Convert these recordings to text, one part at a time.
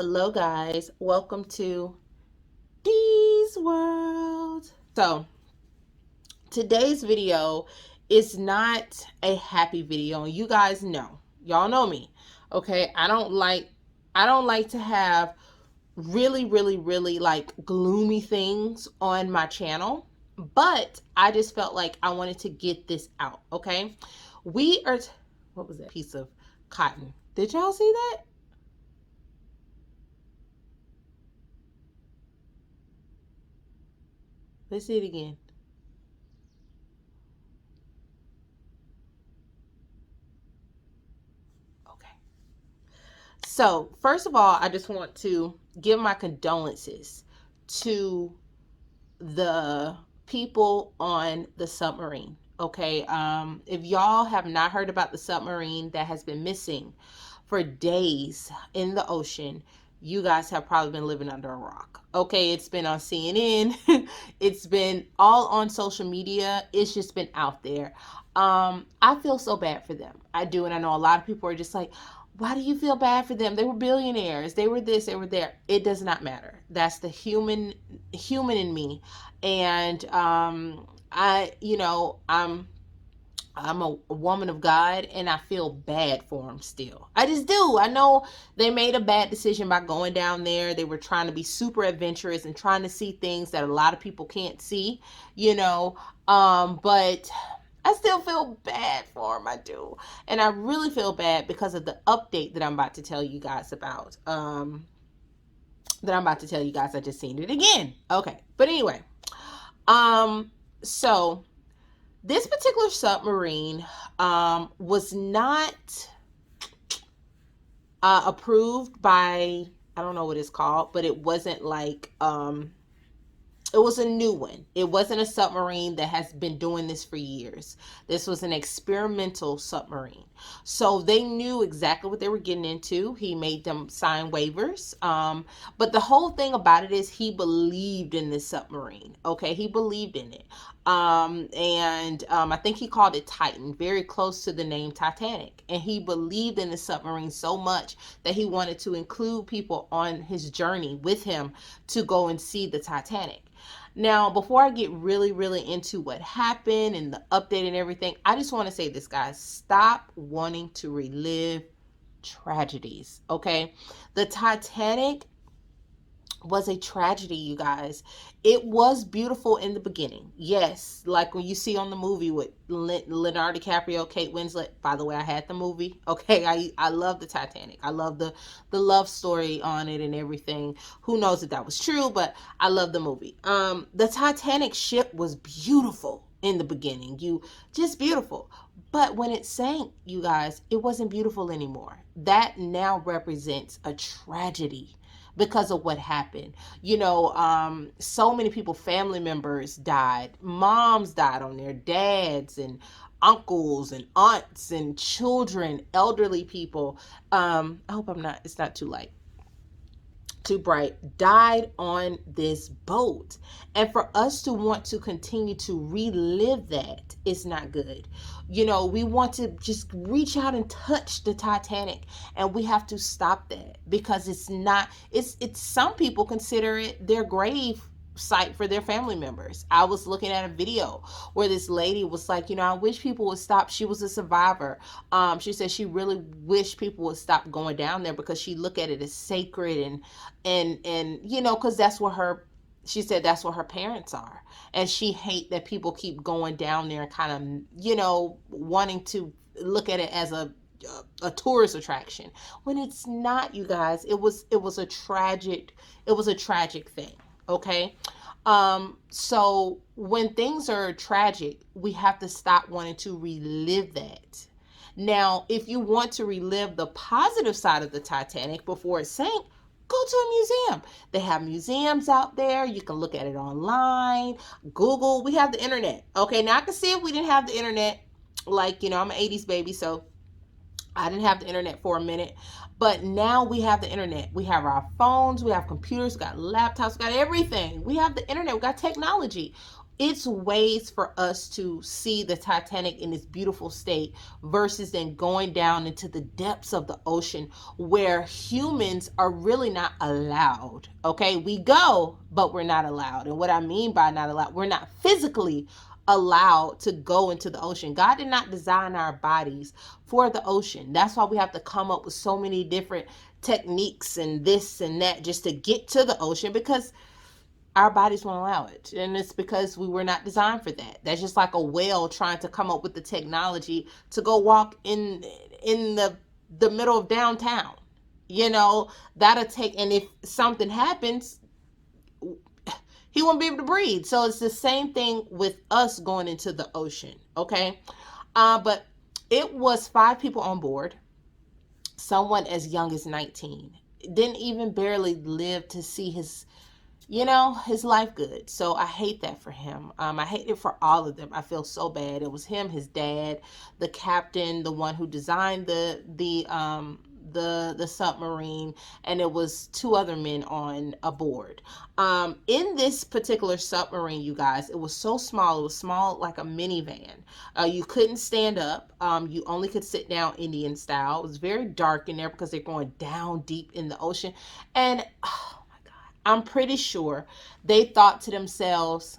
Hello, guys. Welcome to Dee's World. So, today's video is not a happy video. You guys know, y'all know me. Okay, I don't like to have really like gloomy things on my channel, but I just felt like I wanted to get this out. Okay, we are. What was that piece of cotton? Did y'all see that? Let's see it again. Okay. So, first of all, I just want to give my condolences to the people on the submarine. Okay. If y'all have not heard about the submarine that has been missing for days in the ocean, you guys have probably been living under a rock. Okay. It's been on CNN, it's been all on social media, it's just been out there. I feel so bad for them. I do. And I know a lot of people are just like, why do you feel bad for them? They were billionaires. They were this, they were there. It does not matter. That's the human in me. And I'm a woman of God, and I feel bad for them still. I just do. I know they made a bad decision by going down there. They were trying to be super adventurous and trying to see things that a lot of people can't see, you know. But I still feel bad for them. I do. And I really feel bad because of the update that I'm about to tell you guys about. I just seen it again. Okay. But anyway, so this particular submarine was not approved by, I don't know what it's called, but it wasn't like it was a new one. It wasn't a submarine that has been doing this for years. This was an experimental submarine. So they knew exactly what they were getting into. He made them sign waivers. But the whole thing about it is he believed in this submarine. Okay, he believed in it. I think he called it Titan, very close to the name Titanic. And he believed in the submarine so much that he wanted to include people on his journey with him to go and see the Titanic. Now, before I get really into what happened and the update and everything, I just want to say this, guys. Stop wanting to relive tragedies, okay? The Titanic was a tragedy, you guys. It was beautiful in the beginning. Yes, like when you see on the movie with Leonardo DiCaprio, Kate Winslet. By the way, I had the movie. Okay, I love the Titanic. I love the love story on it and everything. Who knows if that was true, but I love the movie. The Titanic ship was beautiful in the beginning. Just beautiful. But when it sank, you guys, it wasn't beautiful anymore. That now represents a tragedy because of what happened. So many people, family members died, moms died on there, dads and uncles and aunts and children, elderly people. I hope it's not too bright, died on this boat. And for us to want to continue to relive that is not good. We want to just reach out and touch the Titanic, and we have to stop that because it's some people consider it their grave site for their family members. I was looking at a video where this lady was like, I wish people would stop. She was a survivor. She said she really wished people would stop going down there because she looked at it as sacred and because she said that's where her parents are, and she hate that people keep going down there and kind of wanting to look at it as a tourist attraction when it's not. You guys, it was a tragic thing. Okay. So when things are tragic, we have to stop wanting to relive that. Now, if you want to relive the positive side of the Titanic before it sank, go to a museum. They have museums out there. You can look at it online, Google. We have the internet. Okay. Now I can see if we didn't have the internet, like, I'm an 80s baby, so I didn't have the internet for a minute, but now we have the internet. We have our phones, we have computers, we got laptops, we got everything. We have the internet, we got technology. it's ways for us to see the Titanic in its beautiful state versus then going down into the depths of the ocean where humans are really not allowed. Okay, we go, but we're not allowed. And what I mean by not allowed, we're not physically allowed to go into the ocean. God did not design our bodies for the ocean. That's why we have to come up with so many different techniques and this and that just to get to the ocean, because our bodies won't allow it, and it's because we were not designed for that. That's just like a whale trying to come up with the technology to go walk in the middle of downtown. You know, that'll take, and if something happens, he won't be able to breathe. So it's the same thing with us going into the ocean. Okay, but it was 5 people on board, someone as young as 19, didn't even barely live to see his life good. So I hate that for him. I hate it for all of them. I feel so bad. It was him, his dad, the captain, the one who designed the submarine, and it was 2 other men on a board. In this particular submarine, you guys, it was so small. It was small like a minivan. You couldn't stand up. You only could sit down Indian style. It was very dark in there because they're going down deep in the ocean. And I'm pretty sure they thought to themselves,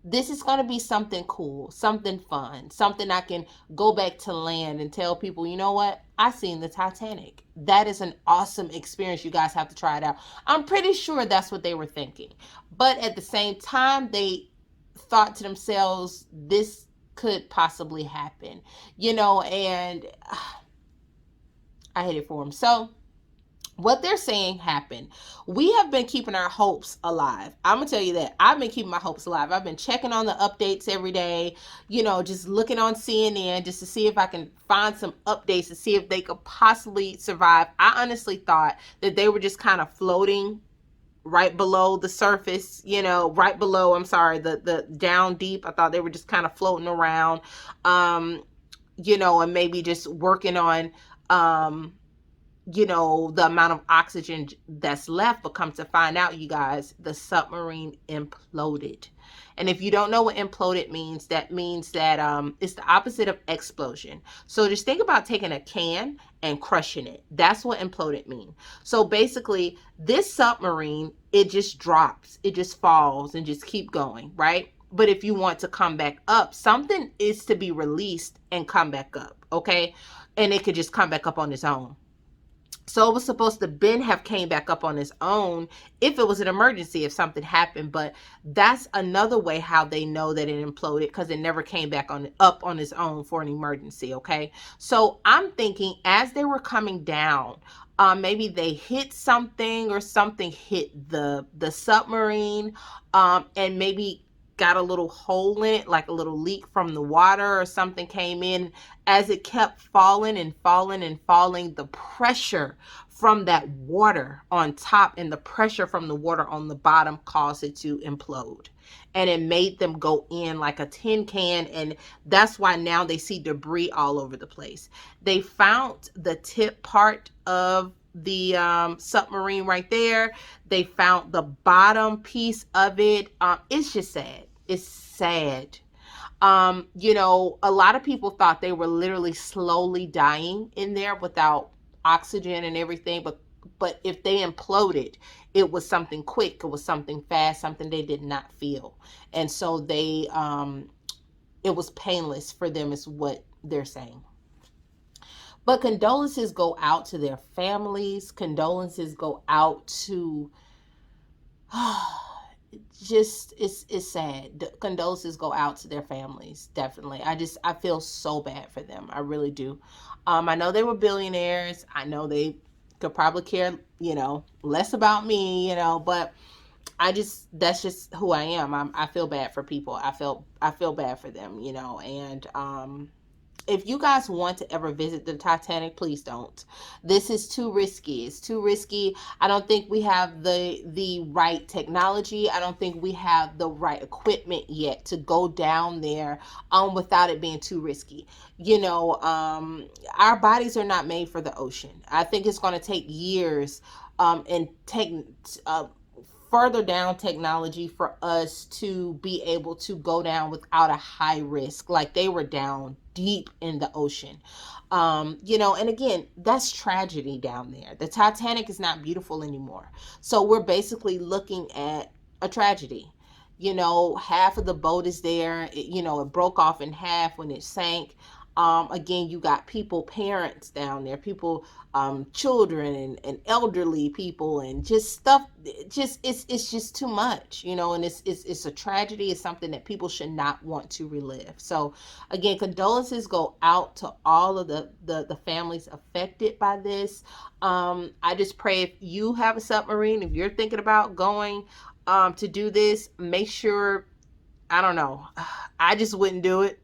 this is going to be something cool, something fun, something I can go back to land and tell people, you know what? I seen the Titanic. That is an awesome experience. You guys have to try it out. I'm pretty sure that's what they were thinking. But at the same time, they thought to themselves, this could possibly happen, and I hate it for them. So, what they're saying happened. We have been keeping our hopes alive. I'm gonna tell you that. I've been keeping my hopes alive. I've been checking on the updates every day, just looking on CNN just to see if I can find some updates to see if they could possibly survive. I honestly thought that they were just kind of floating right below the surface, right below, I'm sorry, the down deep. I thought they were just kind of floating around, and maybe just working on the amount of oxygen that's left. But come to find out, you guys, the submarine imploded. And if you don't know what imploded means, that means that it's the opposite of explosion. So just think about taking a can and crushing it. That's what imploded means. So basically, this submarine, it just drops, it just falls and just keep going, right? But if you want to come back up, something is to be released and come back up, okay? And it could just come back up on its own. So it was supposed to Ben have came back up on his own if it was an emergency, if something happened. But that's another way how they know that it imploded, because it never came back up on its own for an emergency. Okay, so I'm thinking as they were coming down, maybe they hit something or something hit the submarine, and maybe got a little hole in it, like a little leak from the water or something came in. As it kept falling and falling and falling, the pressure from that water on top and the pressure from the water on the bottom caused it to implode. And it made them go in like a tin can. And that's why now they see debris all over the place. They found the tip part of the submarine right there. They found the bottom piece of it. It's just sad. It's sad. A lot of people thought they were literally slowly dying in there without oxygen and everything, but if they imploded, it was something quick, it was something fast, something they did not feel. And so it was painless for them, is what they're saying. But condolences go out to their families. Condolences go out to just it's sad. The condolences go out to their families, definitely. I feel so bad for them. I really do. I know they were billionaires. I know they could probably care, less about me, but that's just who I am. I feel bad for people. I feel bad for them, and if you guys want to ever visit the Titanic, please don't. This is too risky. It's too risky. I don't think we have the right technology. I don't think we have the right equipment yet to go down there without it being too risky. Our bodies are not made for the ocean. I think it's going to take years and take further down technology for us to be able to go down without a high risk. Like they were down deep in the ocean. And again, that's tragedy down there. The Titanic is not beautiful anymore. So we're basically looking at a tragedy. Half of the boat is there. It broke off in half when it sank. Again, you got people, parents down there, people, children and elderly people, and just stuff. It's just too much, and it's a tragedy. It's something that people should not want to relive. So, again, condolences go out to all of the families affected by this. I just pray, if you have a submarine, if you're thinking about going to do this, make sure, I don't know. I just wouldn't do it.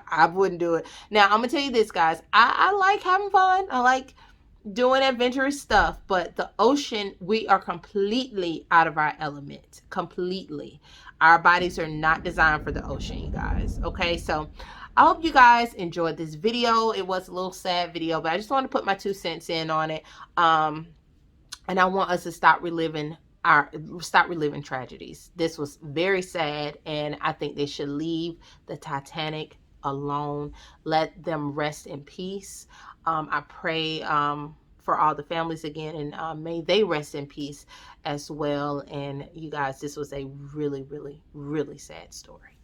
I wouldn't do it. Now, I'm going to tell you this, guys. I like having fun. I like doing adventurous stuff, but the ocean, we are completely out of our element. Completely. Our bodies are not designed for the ocean, you guys. Okay, so I hope you guys enjoyed this video. It was a little sad video, but I just want to put my 2 cents in on it. And I want us to stop reliving tragedies. This was very sad, and I think they should leave the Titanic alone. Let them rest in peace. I pray for all the families again, and may they rest in peace as well. And you guys, this was a really, really, really sad story.